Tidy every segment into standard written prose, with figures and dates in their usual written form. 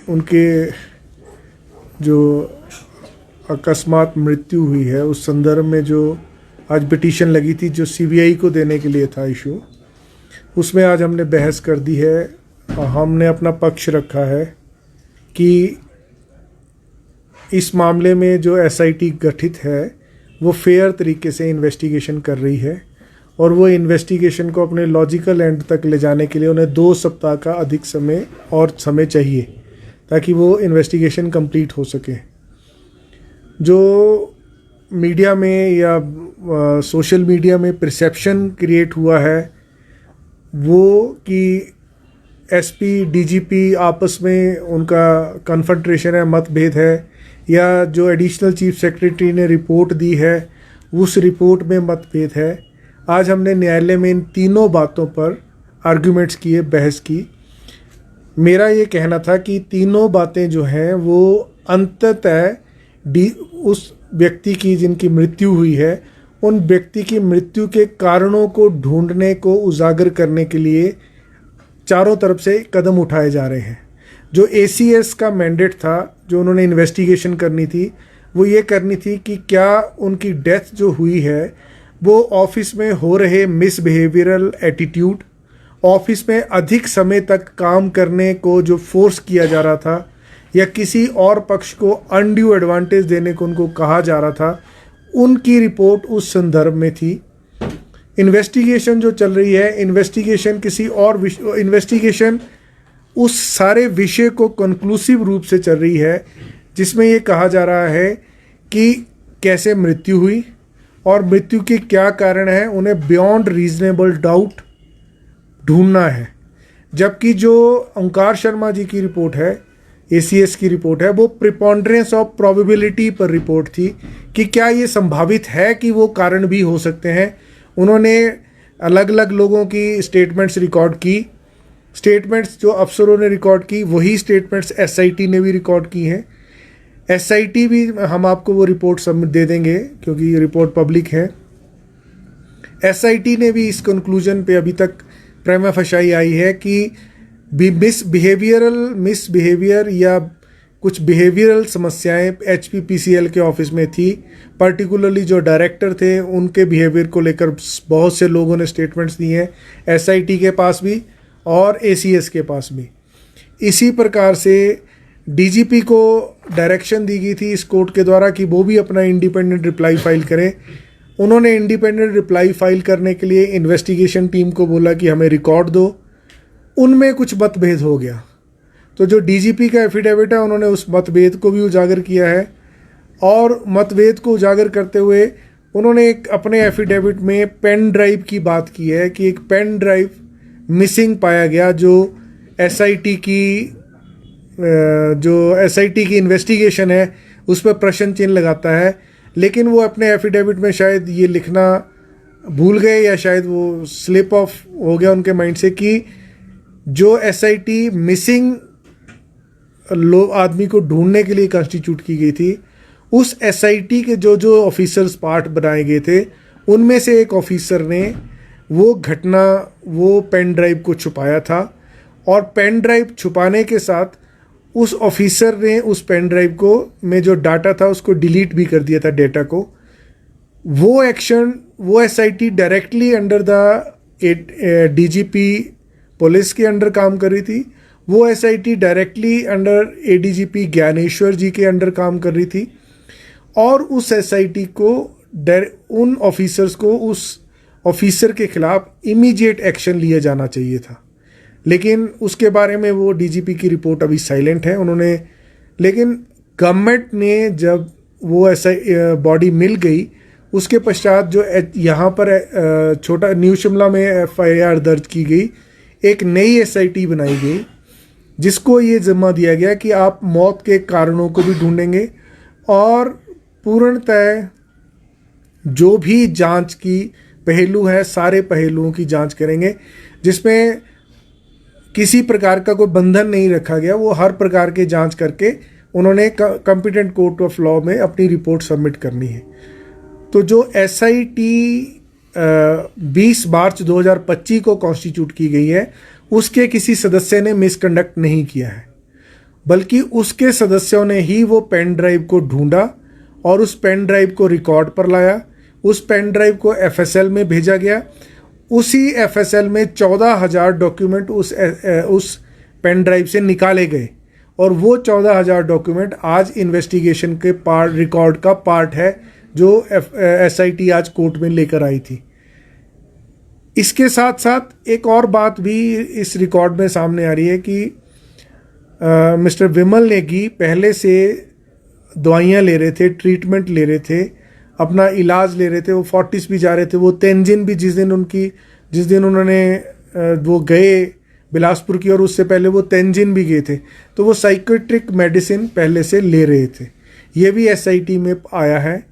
उनके जो अकस्मात मृत्यु हुई है उस संदर्भ में जो आज पिटीशन लगी थी जो सीबीआई को देने के लिए था इशू, उसमें आज हमने बहस कर दी है और हमने अपना पक्ष रखा है कि इस मामले में जो एसआईटी गठित है वो फेयर तरीके से इन्वेस्टिगेशन कर रही है और वो इन्वेस्टिगेशन को अपने लॉजिकल एंड तक ले जाने के लिए उन्हें 2 सप्ताह का अधिक समय चाहिए ताकि वो इन्वेस्टिगेशन कंप्लीट हो सके। जो मीडिया में या सोशल मीडिया में परसेप्शन क्रिएट हुआ है वो कि एसपी डीजीपी आपस में उनका कन्फ्रंटेशन है, मतभेद है, या जो एडिशनल चीफ सेक्रेटरी ने रिपोर्ट दी है उस रिपोर्ट में मतभेद है। आज हमने न्यायालय में इन तीनों बातों पर आर्ग्यूमेंट्स किए, बहस की। मेरा ये कहना था कि तीनों बातें जो हैं वो अंततः उस व्यक्ति की जिनकी मृत्यु हुई है उन व्यक्ति की मृत्यु के कारणों को ढूंढने को उजागर करने के लिए चारों तरफ से कदम उठाए जा रहे हैं। जो एसीएस का मैंडेट था, जो उन्होंने इन्वेस्टिगेशन करनी थी, वो ये करनी थी कि क्या उनकी डेथ जो हुई है वो ऑफिस में हो रहे मिसबिहेवियरल एटीट्यूड, ऑफिस में अधिक समय तक काम करने को जो फोर्स किया जा रहा था, या किसी और पक्ष को अनड्यू एडवांटेज देने को उनको कहा जा रहा था, उनकी रिपोर्ट उस संदर्भ में थी। इन्वेस्टिगेशन जो चल रही है, इन्वेस्टिगेशन उस सारे विषय को कंक्लूसिव रूप से चल रही है जिसमें ये कहा जा रहा है कि कैसे मृत्यु हुई और मृत्यु के क्या कारण है, उन्हें बियॉन्ड रीजनेबल डाउट ढूंढना है। जबकि जो ओंकार शर्मा जी की रिपोर्ट है, एसीएस की रिपोर्ट है, वो प्रिपॉन्डरेंस ऑफ प्रोबेबिलिटी पर रिपोर्ट थी कि क्या ये संभावित है कि वो कारण भी हो सकते हैं। उन्होंने अलग अलग लोगों की स्टेटमेंट्स रिकॉर्ड की, स्टेटमेंट्स जो अफसरों ने रिकॉर्ड की वही स्टेटमेंट्स एसआईटी ने भी रिकॉर्ड की हैं। एसआईटी भी, हम आपको वो रिपोर्ट सबमिट दे देंगे क्योंकि ये रिपोर्ट पब्लिक है। एसआईटी ने भी इस कंक्लूजन पे अभी तक प्रेमा फशाई आई है कि मिसबिहेवियर या कुछ बिहेवियरल समस्याएं एचपीपीसीएल के ऑफिस में थी। पर्टिकुलरली जो डायरेक्टर थे उनके बिहेवियर को लेकर बहुत से लोगों ने स्टेटमेंट्स दी हैं, एसआईटी के पास भी और एसीएस के पास भी। इसी प्रकार से डीजीपी को डायरेक्शन दी गई थी इस कोर्ट के द्वारा कि वो भी अपना इंडिपेंडेंट रिप्लाई फाइल करें। उन्होंने इंडिपेंडेंट रिप्लाई फाइल करने के लिए इन्वेस्टिगेशन टीम को बोला कि हमें रिकॉर्ड दो। उनमें कुछ मतभेद हो गया, तो जो डीजीपी का एफिडेविट है उन्होंने उस मतभेद को भी उजागर किया है और मतभेद को उजागर करते हुए उन्होंने एक अपने एफिडेविट में पेन ड्राइव की बात की है कि एक पेन ड्राइव मिसिंग पाया गया जो एसआईटी की इन्वेस्टिगेशन है उस पर प्रश्न चिन्ह लगाता है। लेकिन वो अपने एफिडेविट में शायद ये लिखना भूल गए या शायद वो स्लिप ऑफ हो गया उनके माइंड से कि जो एसआईटी मिसिंग आदमी को ढूंढने के लिए कॉन्स्टिट्यूट की गई थी, उस एसआईटी के जो ऑफिसर्स पार्ट बनाए गए थे उनमें से एक ऑफिसर ने वो पेन ड्राइव को छुपाया था और पेन ड्राइव छुपाने के साथ उस ऑफिसर ने उस पेन ड्राइव को में जो डाटा था उसको डिलीट भी कर दिया था, डेटा को। वो एक्शन, वो SIT directly under the DGP police के अंडर काम कर रही थी। वो SIT directly under ADGP Gyaneshwar ji के अंडर काम कर रही थी और उस एसआईटी को उन ऑफिसर्स को उस ऑफिसर के खिलाफ इमीडिएट एक्शन लिया जाना चाहिए था। लेकिन उसके बारे में वो डीजीपी की रिपोर्ट अभी साइलेंट है उन्होंने। लेकिन गवर्नमेंट ने जब वो बॉडी मिल गई उसके पश्चात जो यहाँ पर छोटा न्यू शिमला में एफआईआर दर्ज की गई, एक नई एसआईटी बनाई गई जिसको ये जिम्मा दिया गया कि आप मौत के कारणों को भी ढूंढेंगे और पूर्णतः जो भी जांच की पहलू है सारे पहलुओं की जांच करेंगे, जिसमें किसी प्रकार का कोई बंधन नहीं रखा गया। वो हर प्रकार के जांच करके उन्होंने कॉम्पिटेंट कोर्ट ऑफ लॉ में अपनी रिपोर्ट सबमिट करनी है। तो जो एसआईटी 20 मार्च 2025 को कॉन्स्टिट्यूट की गई है उसके किसी सदस्य ने मिसकंडक्ट नहीं किया है। बल्कि उसके सदस्यों ने ही वो पेन ड्राइव को ढूंढा और उस पेन ड्राइव को रिकॉर्ड पर लाया। उस पेन ड्राइव को एफएसएल में भेजा गया। उसी एफएसएल में 14,000 डॉक्यूमेंट उस पेन ड्राइव से निकाले गए और वो 14,000 डॉक्यूमेंट आज इन्वेस्टिगेशन के रिकॉर्ड का पार्ट है जो एसआईटी आज कोर्ट में लेकर आई थी। इसके साथ साथ एक और बात भी इस रिकॉर्ड में सामने आ रही है कि मिस्टर विमल नेगी पहले से दवाइयाँ ले रहे थे, ट्रीटमेंट ले रहे थे, अपना इलाज ले रहे थे, वो फोर्टिस भी जा रहे थे, वो तेंजिन भी जिस दिन उन्होंने वो गए बिलासपुर की और उससे पहले वो तेंजिन भी गए थे, तो वो साइकेट्रिक मेडिसिन पहले से ले रहे थे। ये भी एसआईटी में आया है।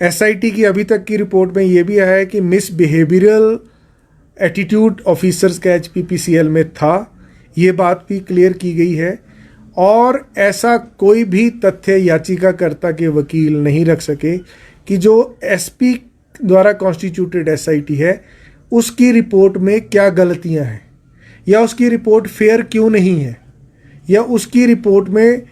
एसआईटी की अभी तक की रिपोर्ट में ये भी आया है कि मिसबिहेवियरल एटीट्यूड ऑफिसर्स का एचपीपीसीएल में था, ये बात भी क्लियर की गई है। और ऐसा कोई भी तथ्य याचिकाकर्ता के वकील नहीं रख सके कि जो एसपी द्वारा कॉन्स्टिट्यूटेड एसआईटी है उसकी रिपोर्ट में क्या गलतियां हैं, या उसकी रिपोर्ट फेयर क्यों नहीं है, या उसकी रिपोर्ट में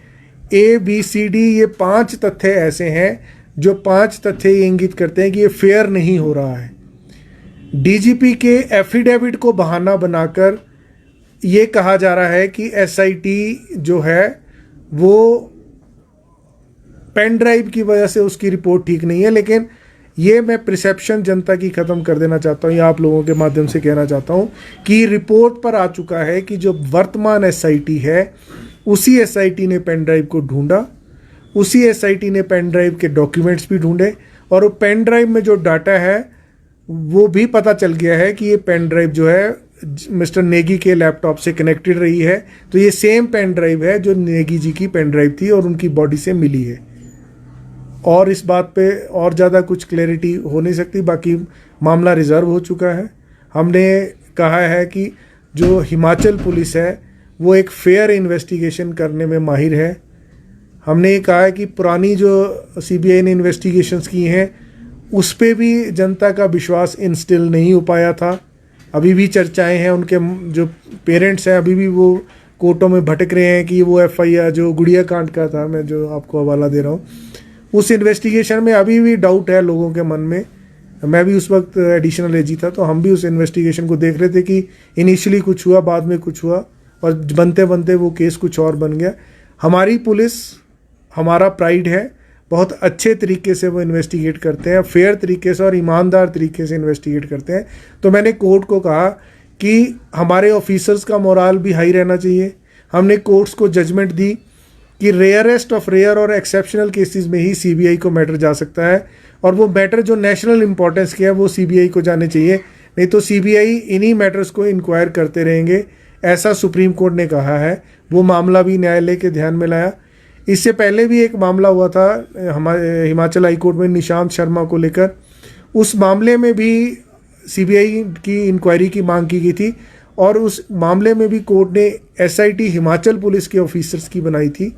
ABCD ये 5 तथ्य ऐसे हैं जो 5 तथ्य ये इंगित करते हैं कि ये फेयर नहीं हो रहा है। डीजीपी के एफिडेविट को बहाना बनाकर ये कहा जा रहा है कि एसआईटी जो है वो पेन ड्राइव की वजह से उसकी रिपोर्ट ठीक नहीं है, लेकिन ये मैं परसेप्शन जनता की ख़त्म कर देना चाहता हूँ या आप लोगों के माध्यम से कहना चाहता हूँ कि रिपोर्ट पर आ चुका है कि जो वर्तमान एसआईटी है उसी एसआईटी ने पेन ड्राइव को ढूंढा, उसी एसआईटी ने पेन ड्राइव के डॉक्यूमेंट्स भी ढूंढे और वो पेन ड्राइव में जो डाटा है वो भी पता चल गया है कि ये पेन ड्राइव जो है मिस्टर नेगी के लैपटॉप से कनेक्टेड रही है। तो ये सेम पेन ड्राइव है जो नेगी जी की पेन ड्राइव थी और उनकी बॉडी से मिली है। और इस बात पे और ज़्यादा कुछ क्लैरिटी हो नहीं सकती, बाकी मामला रिजर्व हो चुका है। हमने कहा है कि जो हिमाचल पुलिस है वो एक फेयर इन्वेस्टिगेशन करने में माहिर है। हमने ये कहा है कि पुरानी जो सीबीआई ने इन्वेस्टिगेशंस की हैं उस पे भी जनता का विश्वास इंस्टिल नहीं हो पाया था। अभी भी चर्चाएं हैं, उनके जो पेरेंट्स हैं अभी भी वो कोर्टों में भटक रहे हैं कि वो एफआईआर जो गुड़िया कांड का था, मैं जो आपको हवाला दे रहा हूँ, उस इन्वेस्टिगेशन में अभी भी डाउट है लोगों के मन में। मैं भी उस वक्त एडिशनल एजी था, तो हम भी उस इन्वेस्टिगेशन को देख रहे थे कि इनिशियली कुछ हुआ, बाद में कुछ हुआ और बनते बनते वो केस कुछ और बन गया। हमारी पुलिस हमारा प्राइड है, बहुत अच्छे तरीके से वो इन्वेस्टिगेट करते हैं, फेयर तरीके से और ईमानदार तरीके से इन्वेस्टिगेट करते हैं। तो मैंने कोर्ट को कहा कि हमारे ऑफिसर्स का मोराल भी हाई रहना चाहिए। हमने कोर्ट्स को जजमेंट दी कि रेयरेस्ट ऑफ रेयर और एक्सेप्शनल केसेस में ही सीबीआई को मैटर जा सकता है और वो मैटर जो नेशनल इंपॉर्टेंस के है वो सीबीआई को जाने चाहिए, नहीं तो सीबीआई इन्हीं मैटर्स को इंक्वायर करते रहेंगे, ऐसा सुप्रीम कोर्ट ने कहा है। वो मामला भी न्यायालय के ध्यान में लाया। इससे पहले भी एक मामला हुआ था हमारे हिमाचल हाई कोर्ट में निशांत शर्मा को लेकर, उस मामले में भी सीबीआई की इंक्वायरी की मांग की गई थी और उस मामले में भी कोर्ट ने एसआईटी हिमाचल पुलिस के ऑफिसर्स की बनाई थी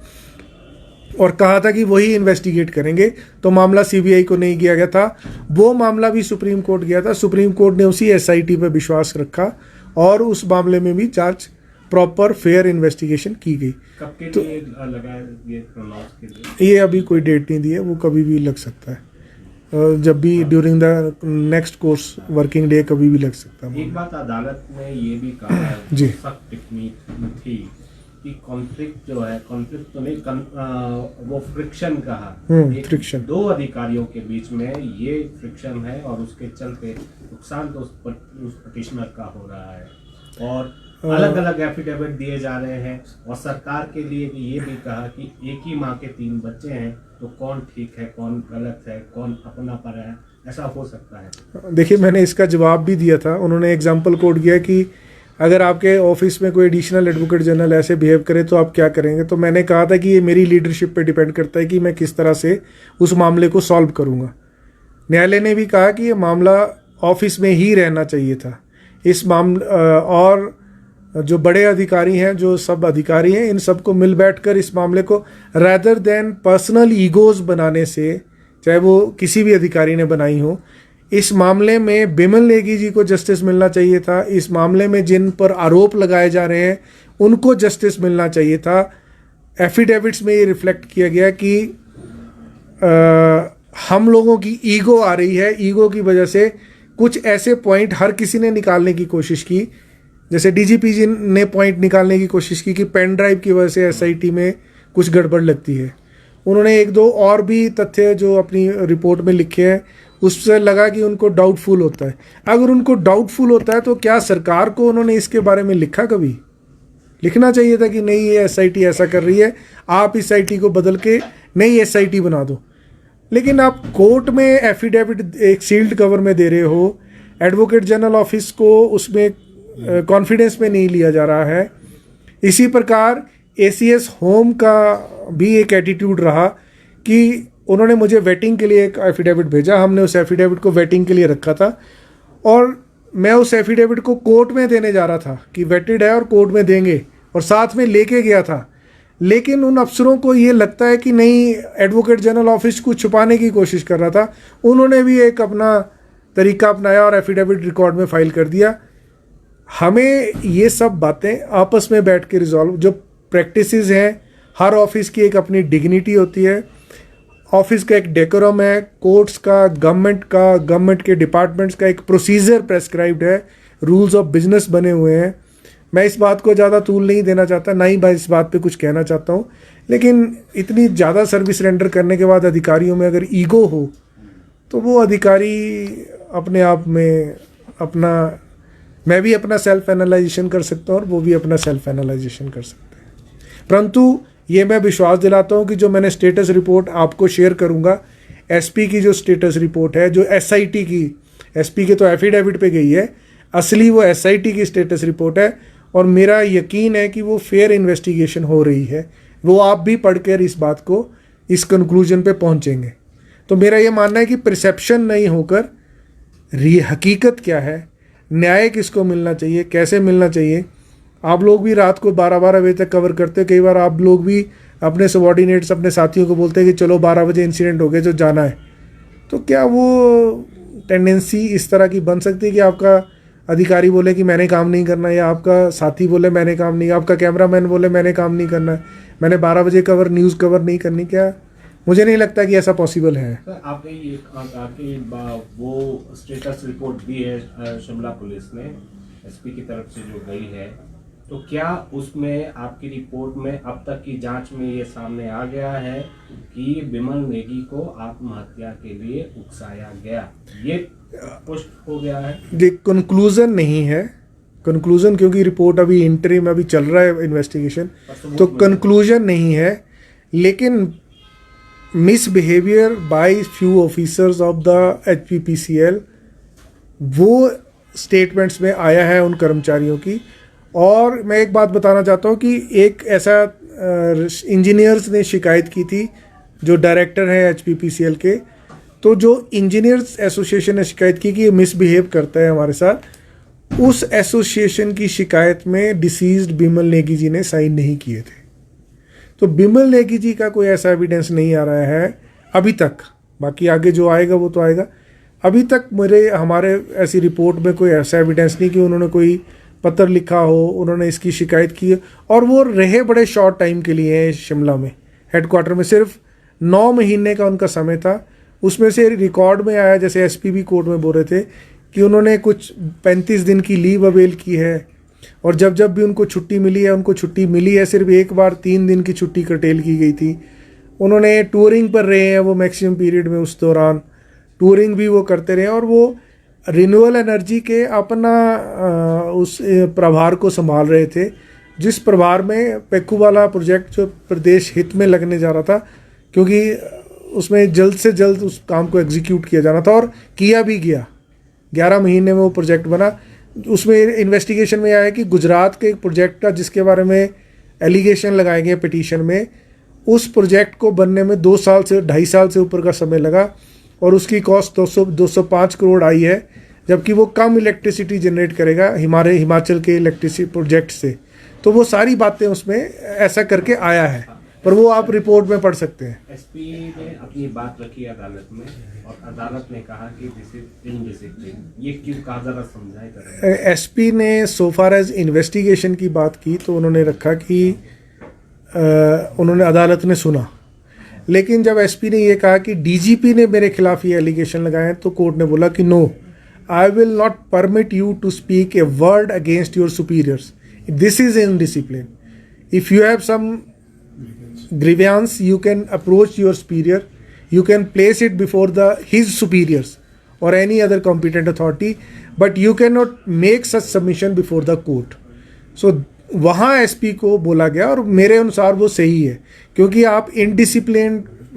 और कहा था कि वही इन्वेस्टिगेट करेंगे, तो मामला सीबीआई को नहीं किया गया था। वो मामला भी सुप्रीम कोर्ट गया था, सुप्रीम कोर्ट ने उसी एसआईटी पर विश्वास रखा और उस मामले में भी जांच प्रॉपर फेयर इन्वेस्टिगेशन की गई। कब के तो लिए लगा है ये प्रोनाउंस के लिए? ये अभी कोई डेट नहीं दी है, वो कभी भी लग सकता है, जब भी during the next course working day कभी भी लग सकता है। एक बात अदालत ने ये भी कहा है, जी। सख्त टिप्पणी थी कि कॉन्फ्लिक्ट जो है, कॉन्फ्लिक्ट तो नहीं वो फ्रिक्शन कहा, फ्रिक्शन 2 अधिकारियों के बीच में ये फ्रिक्शन है और उसके चलते नुकसान तो उस पिटिशनर का हो रहा है और अलग अलग एफिडेविट दिए जा रहे हैं और सरकार के लिए ये भी कहा कि एक ही माँ के 3 बच्चे हैं, तो कौन ठीक है, कौन गलत है, कौन अपना पर है, ऐसा हो सकता है। देखिए, मैंने इसका जवाब भी दिया था। उन्होंने एग्जाम्पल कोट किया कि अगर आपके ऑफिस में कोई एडिशनल एडवोकेट जनरल ऐसे बिहेव करे तो आप क्या करेंगे। तो मैंने कहा था कि ये मेरी लीडरशिप पे डिपेंड करता है कि मैं किस तरह से उस मामले को सॉल्व करूँगा। न्यायालय ने भी कहा कि ये मामला ऑफिस में ही रहना चाहिए था। इस मामले और जो बड़े अधिकारी हैं, जो सब अधिकारी हैं, इन सबको मिल बैठकर इस मामले को रैदर देन पर्सनल ईगोज बनाने से, चाहे वो किसी भी अधिकारी ने बनाई हो, इस मामले में बिमल नेगी जी को जस्टिस मिलना चाहिए था। इस मामले में जिन पर आरोप लगाए जा रहे हैं उनको जस्टिस मिलना चाहिए था। एफिडेविट्स में ये रिफ्लेक्ट किया गया कि हम लोगों की ईगो आ रही है, ईगो की वजह से कुछ ऐसे पॉइंट हर किसी ने निकालने की कोशिश की, जैसे डीजीपी जी ने पॉइंट निकालने की कोशिश की कि पेन ड्राइव की वजह से एसआईटी में कुछ गड़बड़ लगती है। उन्होंने एक दो और भी तथ्य जो अपनी रिपोर्ट में लिखे हैं, उससे लगा कि उनको डाउटफुल होता है। अगर उनको डाउटफुल होता है तो क्या सरकार को उन्होंने इसके बारे में लिखा? कभी लिखना चाहिए था कि नहीं, ये एसआईटी ऐसा कर रही है, आप इस आईटी को बदल के नई एसआईटी बना दो। लेकिन आप कोर्ट में एफिडेविट एक सील्ड कवर में दे रहे हो, एडवोकेट जनरल ऑफिस को उसमें कॉन्फिडेंस में नहीं लिया जा रहा है। इसी प्रकार एसीएस होम का भी एक एटीट्यूड रहा कि उन्होंने मुझे वेटिंग के लिए एक एफिडेविट भेजा, हमने उस एफिडेविट को वेटिंग के लिए रखा था और मैं उस एफिडेविट को कोर्ट में देने जा रहा था कि वेटेड है और कोर्ट में देंगे, और साथ में लेके गया था। लेकिन उन अफसरों को ये लगता है कि नहीं, एडवोकेट जनरल ऑफिस को छुपाने की कोशिश कर रहा था। उन्होंने भी एक अपना तरीका अपनाया और एफिडेविट रिकॉर्ड में फाइल कर दिया। हमें ये सब बातें आपस में बैठ के रिजॉल्व, जो प्रैक्टिसेस हैं, हर ऑफिस की एक अपनी डिग्निटी होती है, ऑफिस का एक डेकोरम है, कोर्ट्स का, गवर्नमेंट के डिपार्टमेंट्स का एक प्रोसीजर प्रेस्क्राइब्ड है, रूल्स ऑफ बिजनेस बने हुए हैं। मैं इस बात को ज़्यादा तूल नहीं देना चाहता, ना ही मैं इस बात पे कुछ कहना चाहता हूँ, लेकिन इतनी ज़्यादा सर्विस रेंडर करने के बाद अधिकारियों में अगर ईगो हो तो वो अधिकारी अपने आप में अपना, मैं भी अपना सेल्फ एनालाइजेशन कर सकता हूँ और वो भी अपना सेल्फ एनालाइजेशन कर सकते हैं। परंतु ये मैं विश्वास दिलाता हूँ कि जो मैंने स्टेटस रिपोर्ट आपको शेयर करूँगा, एसपी की जो स्टेटस रिपोर्ट है, जो एसआईटी की, एसपी के तो एफिडेविट पे गई है, असली वो एसआईटी की स्टेटस रिपोर्ट है, और मेरा यकीन है कि वो फेयर इन्वेस्टिगेशन हो रही है। वो आप भी पढ़कर इस बात को, इस कंक्लूजन पे पहुँचेंगे। तो मेरा ये मानना है कि परसेप्शन नहीं होकर हकीकत क्या है, न्याय किसको मिलना चाहिए, कैसे मिलना चाहिए। आप लोग भी रात को 12-12 बजे तक कवर करते हो, कई बार आप लोग भी अपने सबॉर्डिनेट्स, अपने साथियों को बोलते हैं कि चलो 12 बजे इंसिडेंट हो गया, जो जाना है। तो क्या वो टेंडेंसी इस तरह की बन सकती है कि आपका अधिकारी बोले कि मैंने काम नहीं करना, या आपका साथी बोले मैंने काम नहीं, आपका कैमरामैन बोले मैंने काम नहीं करना है, मैंने 12 बजे न्यूज़ कवर नहीं करनी? क्या, मुझे नहीं लगता कि ऐसा पॉसिबल है। सर, आपकी वो स्टेटस रिपोर्ट दी है शिमला पुलिस ने एसपी की तरफ से जो गई है, तो क्या उसमें आपकी रिपोर्ट में अब तक की जांच में ये सामने आ गया है कि विमल नेगी को आत्महत्या के लिए उकसाया गया, ये पुष्ट हो गया है? देख, कंक्लूजन नहीं है, कंक्लूजन, क्योंकि रिपोर्ट अभी इंटरिम अभी चल रहा है इन्वेस्टिगेशन, तो कंक्लूजन नहीं है। लेकिन misbehaviour by few officers of the HPPCL, वो स्टेटमेंट्स में आया है उन कर्मचारियों की। और मैं एक बात बताना चाहता हूँ कि एक ऐसा इंजीनियर्स ने शिकायत की थी, जो डायरेक्टर हैं HPPCL के, तो जो इंजीनियर्स एसोसिएशन ने शिकायत की कि ये मिसबिहेव करता है हमारे साथ, उस एसोसिएशन की शिकायत में डिसीज्ड बिमल नेगी जी ने साइन नहीं किए थे। तो बिमल नेगी जी का कोई ऐसा एविडेंस नहीं आ रहा है अभी तक, बाकी आगे जो आएगा वो तो आएगा। अभी तक हमारे ऐसी रिपोर्ट में कोई ऐसा एविडेंस नहीं कि उन्होंने कोई पत्र लिखा हो, उन्होंने इसकी शिकायत की, और वो रहे बड़े शॉर्ट टाइम के लिए हैं शिमला में, हेडक्वार्टर में सिर्फ 9 महीने का उनका समय था। उसमें से रिकॉर्ड में आया, जैसे एसपी भी कोर्ट में बोल रहे थे, कि उन्होंने कुछ 35 दिन की लीव अवेल की है, और जब जब भी उनको छुट्टी मिली है, उनको छुट्टी मिली है सिर्फ एक बार 3 दिन की छुट्टी कर्टेल की गई थी। उन्होंने टूरिंग पर रहे हैं वो मैक्सिमम पीरियड में, उस दौरान टूरिंग भी वो करते रहे, और वो रिन्यूअल एनर्जी के अपना उस प्रभार को संभाल रहे थे, जिस प्रभार में पेक्कू वाला प्रोजेक्ट जो प्रदेश हित में लगने जा रहा था, क्योंकि उसमें जल्द से जल्द उस काम को एग्जीक्यूट किया जाना था, और किया भी गया। 11 महीने में वो प्रोजेक्ट बना। उसमें इन्वेस्टिगेशन में आया है कि गुजरात के एक प्रोजेक्ट का, जिसके बारे में एलिगेशन लगाए गए पिटीशन में, उस प्रोजेक्ट को बनने में 2 साल से 2.5 साल से ऊपर का समय लगा, और उसकी कॉस्ट 205 करोड़ आई है, जबकि वो कम इलेक्ट्रिसिटी जनरेट करेगा हमारे हिमाचल के इलेक्ट्रिसिटी प्रोजेक्ट से। तो वो सारी बातें उसमें ऐसा करके आया है, पर वो आप रिपोर्ट में पढ़ सकते हैं। एसपी ने अपनी बात रखी अदालत में, और अदालत ने कहा कि दिस इज इनडिसिप्लिन, ये क्यों कहा, जरा समझाए करें। एसपी ने सो फार एज इन्वेस्टिगेशन की बात की, तो उन्होंने रखा कि उन्होंने अदालत ने सुना। लेकिन जब एसपी ने ये कहा कि डीजीपी ने मेरे खिलाफ ये एलिगेशन लगाए हैं, तो कोर्ट ने बोला कि no, I will not permit you to speak a word against your superiors, this is indiscipline, if you have some grievance you can approach your superior, you can place it before his superiors or any other competent authority, but you cannot make such submission before the court. So वहाँ SP को बोला गया, और मेरे अनुसार वो सही है, क्योंकि आप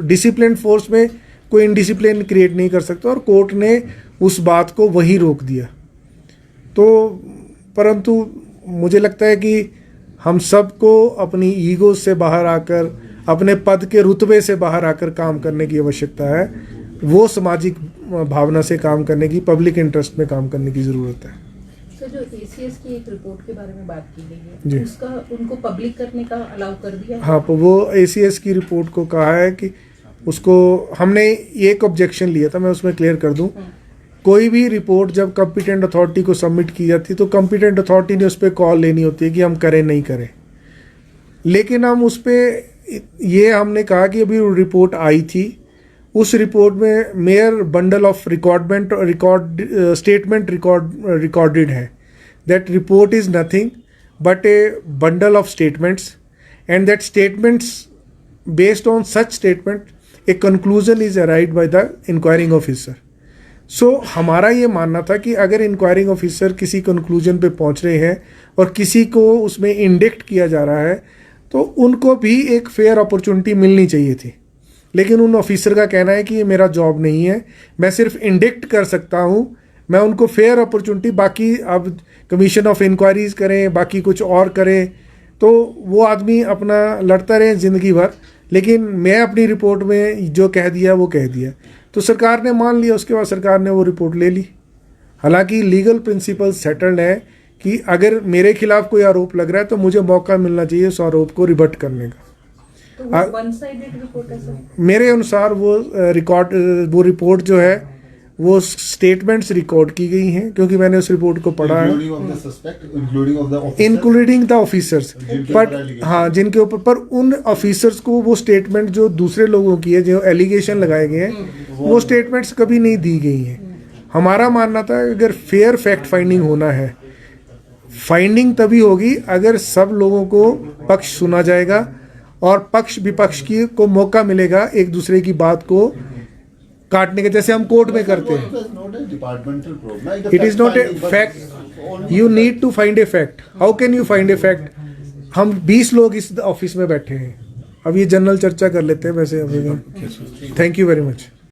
डिसिप्लिन फोर्स में कोई इनडिसिप्लिन क्रिएट नहीं कर सकते, और कोर्ट ने उस बात को वहीं रोक दिया। तो परंतु मुझे लगता है कि हम सबको अपनी ईगो से बाहर आकर, अपने पद के रुतबे से बाहर आकर काम करने की आवश्यकता है। वो सामाजिक भावना से काम करने की, पब्लिक इंटरेस्ट में काम करने की ज़रूरत है। सर, जो एसीएस की एक रिपोर्ट के बारे में बात की गई जी, है, उसका उनको पब्लिक करने का अलाउ कर दिया? हाँ, वो एसीएस की रिपोर्ट को कहा है कि उसको, हमने एक ऑब्जेक्शन लिया था, मैं उसमें क्लियर कर दूं। कोई भी रिपोर्ट जब कॉम्पिटेंट अथॉरिटी को सबमिट की जाती है, तो कॉम्पिटेंट अथॉरिटी ने उस पर कॉल लेनी होती है कि हम करें नहीं करें। लेकिन हम उस पर ये हमने कहा कि अभी रिपोर्ट आई थी, उस रिपोर्ट में mere bundle of statement recorded है। That report is nothing but a bundle of statements, and that statements, based on such statement a conclusion is arrived by the inquiring officer. So हमारा ये मानना था कि अगर enquiring officer किसी conclusion पे पहुंच रहे हैं और किसी को उसमें इंडिक्ट किया जा रहा है, तो उनको भी एक फेयर अपॉर्चुनिटी मिलनी चाहिए थी। लेकिन उन ऑफिसर का कहना है कि ये मेरा जॉब नहीं है, मैं सिर्फ इंडिक्ट कर सकता हूँ, मैं उनको फेयर अपॉर्चुनिटी, बाकी अब कमीशन ऑफ इंक्वायरीज करें, बाकी कुछ और करें, तो वो आदमी अपना लड़ता रहे ज़िंदगी भर, लेकिन मैं अपनी रिपोर्ट में जो कह दिया वो कह दिया। तो सरकार ने मान लिया, उसके बाद सरकार ने वो रिपोर्ट ले ली। हालांकि लीगल प्रिंसिपल सेटल्ड है कि अगर मेरे खिलाफ कोई आरोप लग रहा है तो मुझे मौका मिलना चाहिए उस आरोप को रिबट करने का। तो वो वन साइडेड रिपोर्ट है सर? मेरे अनुसार वो रिपोर्ट जो है वो स्टेटमेंट्स रिकॉर्ड की गई हैं, क्योंकि मैंने उस रिपोर्ट को पढ़ा है, इंक्लूडिंग द ऑफिसर्स, बट हाँ, जिनके ऊपर, पर उन ऑफिसर्स को वो स्टेटमेंट जो दूसरे लोगों की है, जो एलिगेशन लगाए गए हैं, वो स्टेटमेंट्स कभी नहीं दी गई हैं। हमारा मानना था अगर फेयर फैक्ट फाइंडिंग होना है, फाइंडिंग तभी होगी अगर सब लोगों को पक्ष सुना जाएगा और पक्ष विपक्ष की को मौका मिलेगा एक दूसरे की बात को काटने के, जैसे हम कोर्ट में करते हैं। It is not a fact, you need to find a fact. How can you find a fact? हम 20 लोग इस ऑफिस में बैठे हैं, अब ये जनरल चर्चा कर लेते हैं वैसे। Thank you very much.